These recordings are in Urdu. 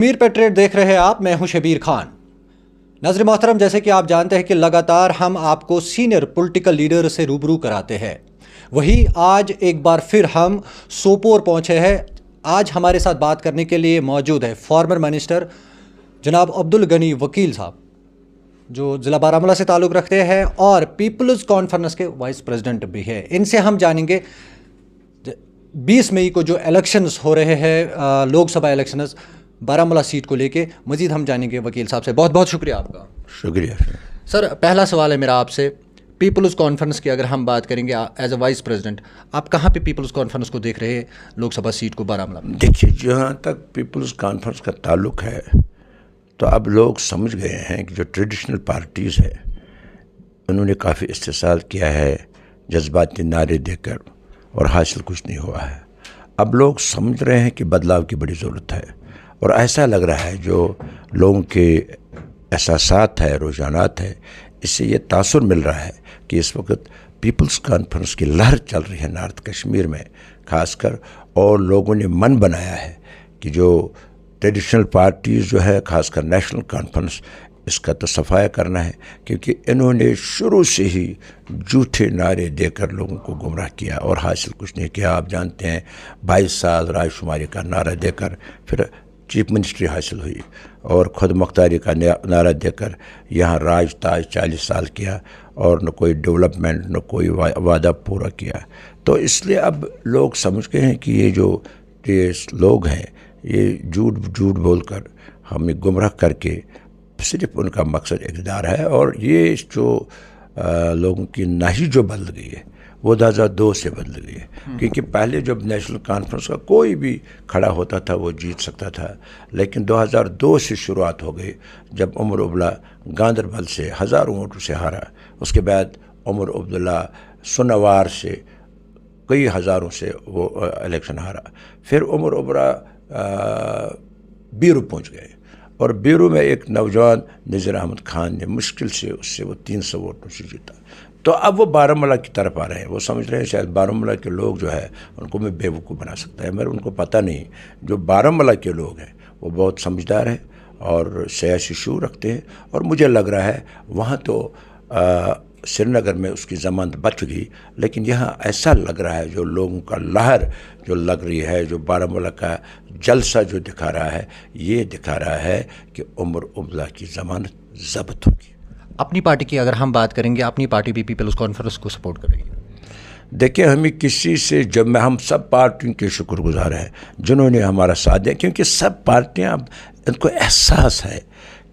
کشمیر پیٹریٹ دیکھ رہے ہیں آپ، میں ہوں شبیر خان۔ ناظرین محترم، جیسے کہ آپ جانتے ہیں کہ لگاتار ہم آپ کو سینئر پولیٹیکل لیڈر سے روبرو کراتے ہیں، وہی آج ایک بار پھر ہم سوپور پہنچے ہیں۔ آج ہمارے ساتھ بات کرنے کے لیے موجود ہے فارمر منسٹر جناب عبدالغنی وکیل صاحب، جو ضلع بارہمولہ سے تعلق رکھتے ہیں اور پیپلز کانفرنس کے وائس پریزیڈنٹ بھی ہے۔ ان سے ہم جانیں گے 20 مئی کو جو الیکشنز ہو رہے ہیں، لوک سبھا الیکشنز بارہمولہ سیٹ کو لے کے، مزید ہم جانیں گے وکیل صاحب سے۔ بہت بہت شکریہ آپ کا۔ شکریہ سر، پہلا سوال ہے میرا آپ سے، پیپلز کانفرنس کی اگر ہم بات کریں گے ایز اے وائس پریزیڈنٹ، آپ کہاں پہ پیپلز کانفرنس کو دیکھ رہے ہیں لوک سبھا سیٹ کو بارہمولہ میں؟ دیکھیے، جہاں تک پیپلز کانفرنس کا تعلق ہے تو اب لوگ سمجھ گئے ہیں کہ جو ٹریڈیشنل پارٹیز ہے انہوں نے کافی استحصال کیا ہے جذباتی نعرے دے کر، اور حاصل کچھ نہیں ہوا ہے۔ اب لوگ سمجھ رہے ہیں کہ بدلاؤ کی بڑی ضرورت ہے، اور ایسا لگ رہا ہے جو لوگوں کے احساسات ہے، رجحانات ہے، اس سے یہ تاثر مل رہا ہے کہ اس وقت پیپلز کانفرنس کی لہر چل رہی ہے نارتھ کشمیر میں خاص کر، اور لوگوں نے من بنایا ہے کہ جو ٹریڈیشنل پارٹیز جو ہے خاص کر نیشنل کانفرنس، اس کا تو صفایا کرنا ہے، کیونکہ انہوں نے شروع سے ہی جھوٹے نعرے دے کر لوگوں کو گمراہ کیا اور حاصل کچھ نہیں کیا۔ آپ جانتے ہیں 22 سال رائے شماری کا نعرہ دے کر پھر چیف منسٹری حاصل ہوئی، اور خود مختاری کا نعرہ دے کر یہاں راج تاج 40 سال کیا، اور نہ کوئی ڈیولپمنٹ نہ کوئی وعدہ پورا کیا۔ تو اس لیے اب لوگ سمجھ گئے ہیں کہ یہ جو لوگ ہیں یہ جھوٹ بول کر ہمیں گمراہ کر کے صرف ان کا مقصد اقتدار ہے، اور یہ جو لوگوں کی ناہی جو بدل گئی ہے وہ 2002 سے بدل گئی ہے، کیونکہ پہلے جب نیشنل کانفرنس کا کوئی بھی کھڑا ہوتا تھا وہ جیت سکتا تھا، لیکن 2002 سے شروعات ہو گئی جب عمر عبداللہ گاندربل سے ہزاروں ووٹوں سے ہارا۔ اس کے بعد عمر عبداللہ سنوار سے کئی ہزاروں سے وہ الیکشن ہارا، پھر عمر عبداللہ بیرو پہنچ گئے، اور بیرو میں ایک نوجوان نذیر احمد خان نے مشکل سے اس سے وہ 300 ووٹوں سے جیتا۔ تو اب وہ بارہمولہ کی طرف آ رہے ہیں، وہ سمجھ رہے ہیں شاید بارہمولہ کے لوگ جو ہے ان کو میں بیوقوف بنا سکتا ہے، مگر ان کو پتہ نہیں جو بارہمولہ کے لوگ ہیں وہ بہت سمجھدار ہیں اور سیاسی شعور رکھتے ہیں، اور مجھے لگ رہا ہے وہاں تو سری نگر میں اس کی ضمانت بچ گئی، لیکن یہاں ایسا لگ رہا ہے جو لوگوں کا لہر جو لگ رہی ہے، جو بارہمولہ کا جلسہ جو دکھا رہا ہے، یہ دکھا رہا ہے کہ عمر عبداللہ کی ضمانت ضبط ہوگی۔ اپنی پارٹی کی اگر ہم بات کریں گے، اپنی پارٹی بھی پیپلز کانفرنس کو سپورٹ کرے گی؟ دیکھیں، ہمیں کسی سے جب میں ہم سب پارٹیوں کے شکر گزار ہیں جنہوں نے ہمارا ساتھ دیا، کیونکہ سب پارٹیاں اب ان کو احساس ہے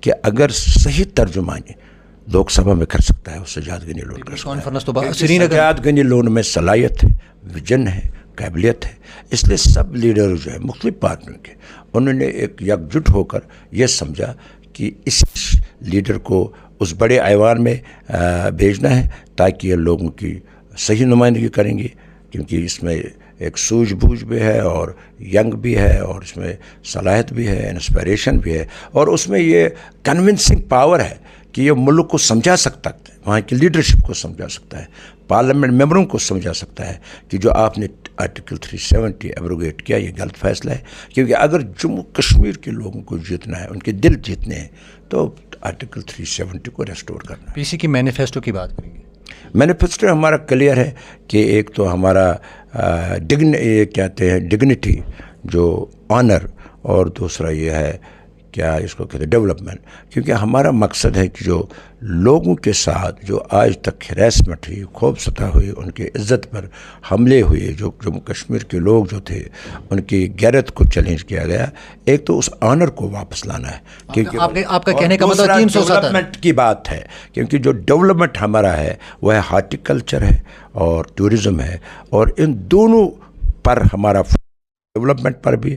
کہ اگر صحیح ترجمانی لوک سبھا میں کر سکتا ہے، اس سے زیادہ گنی لون کر سکتا ہے، زیادہ گنی لون میں صلاحیت ہے، ویژن ہے، قابلیت ہے۔ اس لیے سب لیڈر جو ہے مختلف پارٹیوں کے، انہوں نے ایک یکجٹ ہو کر یہ سمجھا کہ اس لیڈر کو اس بڑے ایوان میں بھیجنا ہے تاکہ یہ لوگوں کی صحیح نمائندگی کریں گے، کیونکہ اس میں ایک سوجھ بوجھ بھی ہے، اور ینگ بھی ہے، اور اس میں صلاحیت بھی ہے، انسپائریشن بھی ہے، اور اس میں یہ کنونسنگ پاور ہے کہ یہ ملک کو سمجھا سکتا ہے، وہاں کی لیڈرشپ کو سمجھا سکتا ہے، پارلیمنٹ ممبروں کو سمجھا سکتا ہے کہ جو آپ نے آرٹیکل 370 ایبروگیٹ کیا یہ غلط فیصلہ ہے، کیونکہ اگر جموں کشمیر کے لوگوں کو جیتنا ہے، ان کے دل جیتنے ہیں، تو آرٹیکل 370 کو ریسٹور کرنا ہے۔ پی سی کی مینیفیسٹو کی بات کریں گے؟ مینیفیسٹو ہمارا کلیئر ہے کہ ایک تو ہمارا کہتے ہیں ڈگنیٹی، جو آنر، اور دوسرا یہ ہے کیا اس کو کہتے ہیں ڈیولپمنٹ، کیونکہ ہمارا مقصد ہے کہ جو لوگوں کے ساتھ جو آج تک ہراسمنٹ ہوئی، خوف ستہ ہوئی، ان کی عزت پر حملے ہوئے، جو جموں کشمیر کے لوگ جو تھے ان کی غیرت کو چیلنج کیا گیا، ایک تو اس آنر کو واپس لانا ہے، کیونکہ آپ کا کہنے کا مطلب 370 ڈیولپمنٹ کی بات ہے، کیونکہ جو ڈیولپمنٹ ہمارا ہے وہ ہے ہارٹیکلچر ہے اور ٹورزم ہے، اور ان دونوں پر ہمارا ڈیولپمنٹ پر بھی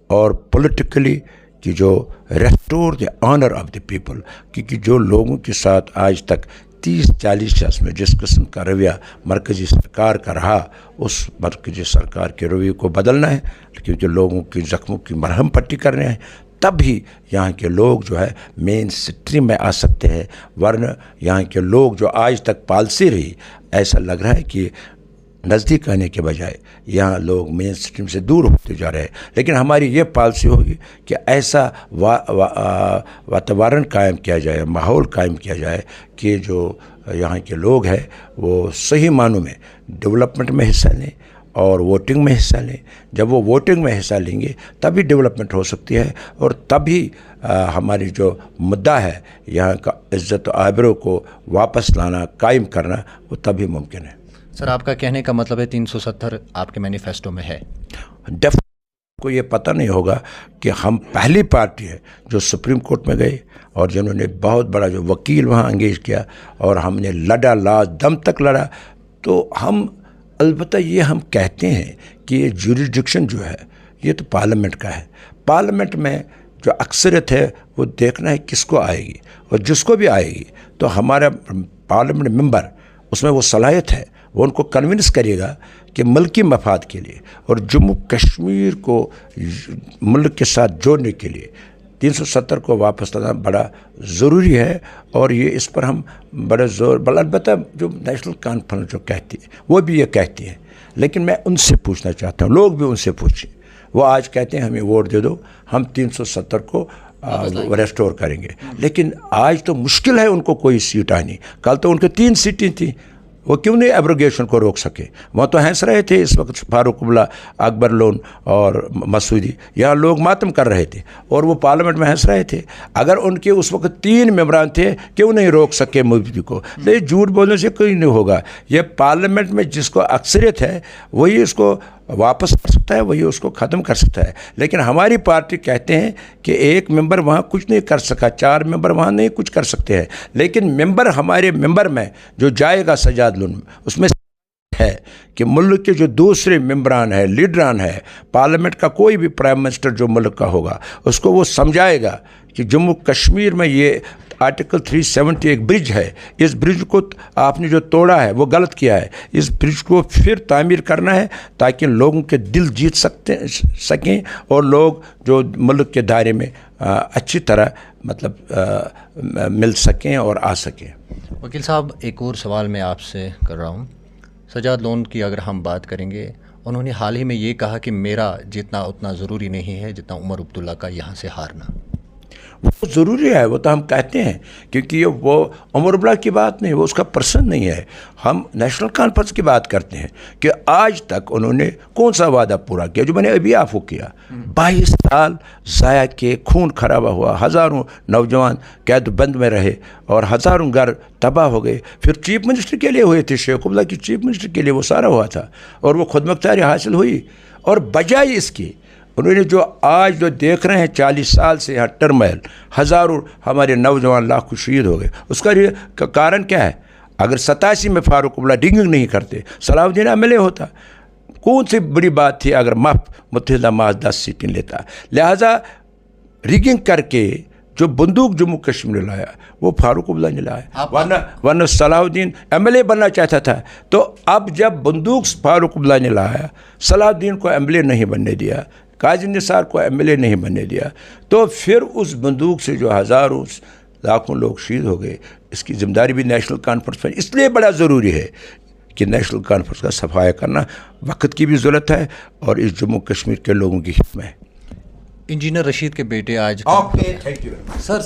اور پولیٹیکلی کہ جو restore the owner of the people, کیونکہ جو لوگوں کے ساتھ آج تک 30-40 سال میں جس قسم کا رویہ مرکزی سرکار کا رہا، اس مرکزی سرکار کے رویے کو بدلنا ہے، کیونکہ لوگوں کی زخموں کی مرہم پٹی کرنے ہیں، تب ہی یہاں کے لوگ جو ہے مین سٹریم میں آ سکتے ہیں، ورنہ یہاں کے لوگ جو آج تک پالسی رہی، ایسا لگ رہا ہے کہ نزدیک آنے کے بجائے یہاں لوگ مین اسٹریم سے دور ہوتے جا رہے ہیں. لیکن ہماری یہ پالیسی ہوگی کہ ایسا واتاورن قائم کیا جائے, ماحول قائم کیا جائے کہ جو یہاں کے لوگ ہیں وہ صحیح معنوں میں ڈیولپمنٹ میں حصہ لیں اور ووٹنگ میں حصہ لیں. جب وہ ووٹنگ میں حصہ لیں گے تبھی ڈیولپمنٹ ہو سکتی ہے, اور تبھی ہماری جو مدعا ہے یہاں کا عزت و آبرو کو واپس لانا, قائم کرنا, وہ تبھی ممکن ہے. سر, آپ کا کہنے کا مطلب ہے 370 آپ کے مینیفیسٹو میں ہے؟ کو یہ پتہ نہیں ہوگا کہ ہم پہلی پارٹی ہے جو سپریم کورٹ میں گئے اور جنہوں نے بہت بڑا جو وکیل وہاں انگیج کیا اور ہم نے لڑا, لاز دم تک لڑا. تو ہم البتہ یہ ہم کہتے ہیں کہ یہ جوریسڈکشن جو ہے یہ تو پارلیمنٹ کا ہے. پارلیمنٹ میں جو اکثریت ہے وہ دیکھنا ہے کس کو آئے گی, اور جس کو بھی آئے گی تو ہمارا پارلیمنٹ ممبر اس میں وہ صلاحیت ہے, وہ ان کو کنونس کرے گا کہ ملکی مفاد کے لیے اور جموں کشمیر کو ملک کے ساتھ جوڑنے کے لیے 370 کو واپس لانا بڑا ضروری ہے. اور یہ اس پر ہم بڑا زور, البتہ جو نیشنل کانفرنس جو کہتی ہے وہ بھی یہ کہتی ہے. لیکن میں ان سے پوچھنا چاہتا ہوں, لوگ بھی ان سے پوچھیں. وہ آج کہتے ہیں ہمیں ووٹ دے دو, ہم 370 کو ریسٹور کریں گے. لیکن آج تو مشکل ہے ان کو کوئی سیٹ آنی. کل تو ان کے 3 سیٹیں تھیں, وہ کیوں نہیں ایبروگیشن کو روک سکے؟ وہاں تو ہنس رہے تھے اس وقت فاروق عبداللہ, اکبر لون اور مسعودی, یہاں لوگ ماتم کر رہے تھے اور وہ پارلیمنٹ میں ہنس رہے تھے. اگر ان کے اس وقت 3 ممبران تھے کیوں نہیں روک سکے مفتی کو؟ لیکن جھوٹ بولنے سے کوئی نہیں ہوگا. یہ پارلیمنٹ میں جس کو اکثریت ہے وہی اس کو واپس کر سکتا ہے, وہی اس کو ختم کر سکتا ہے. لیکن ہماری پارٹی کہتے ہیں کہ ایک ممبر وہاں کچھ نہیں کر سکا, 4 ممبر وہاں نہیں کچھ کر سکتے ہیں. لیکن ممبر, ہمارے ممبر میں جو جائے گا سجاد لون, اس میں ہے کہ ملک کے جو دوسرے ممبران ہیں, لیڈران ہیں, پارلیمنٹ کا کوئی بھی پرائم منسٹر جو ملک کا ہوگا اس کو وہ سمجھائے گا کہ جموں کشمیر میں یہ آرٹیکل 370 ایک برج ہے, اس برج کو آپ نے جو توڑا ہے وہ غلط کیا ہے, اس برج کو پھر تعمیر کرنا ہے تاکہ لوگوں کے دل جیت سکیں اور لوگ جو ملک کے دائرے میں اچھی طرح مطلب مل سکیں اور آ سکیں. وکیل صاحب, ایک اور سوال میں آپ سے کر رہا ہوں. سجاد لون کی اگر ہم بات کریں گے, انہوں نے حال ہی میں یہ کہا کہ میرا جتنا اتنا ضروری نہیں ہے جتنا عمر عبداللہ کا یہاں سے ہارنا. وہ ضروری ہے, وہ تو ہم کہتے ہیں, کیونکہ یہ وہ عمر عبداللہ کی بات نہیں, وہ اس کا پرسن نہیں ہے. ہم نیشنل کانفرنس کی بات کرتے ہیں کہ آج تک انہوں نے کون سا وعدہ پورا کیا جو میں نے ابھی آپ کو کیا. 22 سال ضائع کے, خون خرابہ ہوا, ہزاروں نوجوان قید بند میں رہے اور ہزاروں گھر تباہ ہو گئے. پھر چیف منسٹر کے لیے ہوئے تھے, شیخ عبداللہ کی چیف منسٹر کے لیے وہ سارا ہوا تھا اور وہ خود مختاری حاصل ہوئی. اور بجائے اس کی انہوں نے جو آج جو دیکھ رہے ہیں 40 سال سے یہاں ٹرمائل, ہزاروں ہمارے نوجوان لاکھوں شہید ہو گئے. اس کا کارن کیا ہے؟ اگر 87 میں فاروق عبداللہ ڈنگنگ نہیں کرتے, صلاح الدین MLA ہوتا. کون سی بڑی بات تھی اگر متحدہ محض 10 سیٹیں لیتا؟ لہٰذا ریگنگ کر کے جو بندوق جموں کشمیر نے لایا وہ فاروق عبداللہ نے لایا, ورنہ صلاح الدین MLA بننا چاہتا تھا. تو اب جب بندوق فاروق عبداللہ نے لایا, صلاح الدین کو MLA نہیں بننے دیا, قاضی نثار کو MLA نہیں بننے دیا, تو پھر اس بندوق سے جو ہزاروں لاکھوں لوگ شہید ہو گئے, اس کی ذمہ داری بھی نیشنل کانفرنس پر. اس لیے بڑا ضروری ہے کہ نیشنل کانفرنس کا صفایا کرنا وقت کی بھی ضرورت ہے اور اس جموں کشمیر کے لوگوں کی حکم ہے. انجینئر رشید کے بیٹے آج اوکے, تھینک یو سر.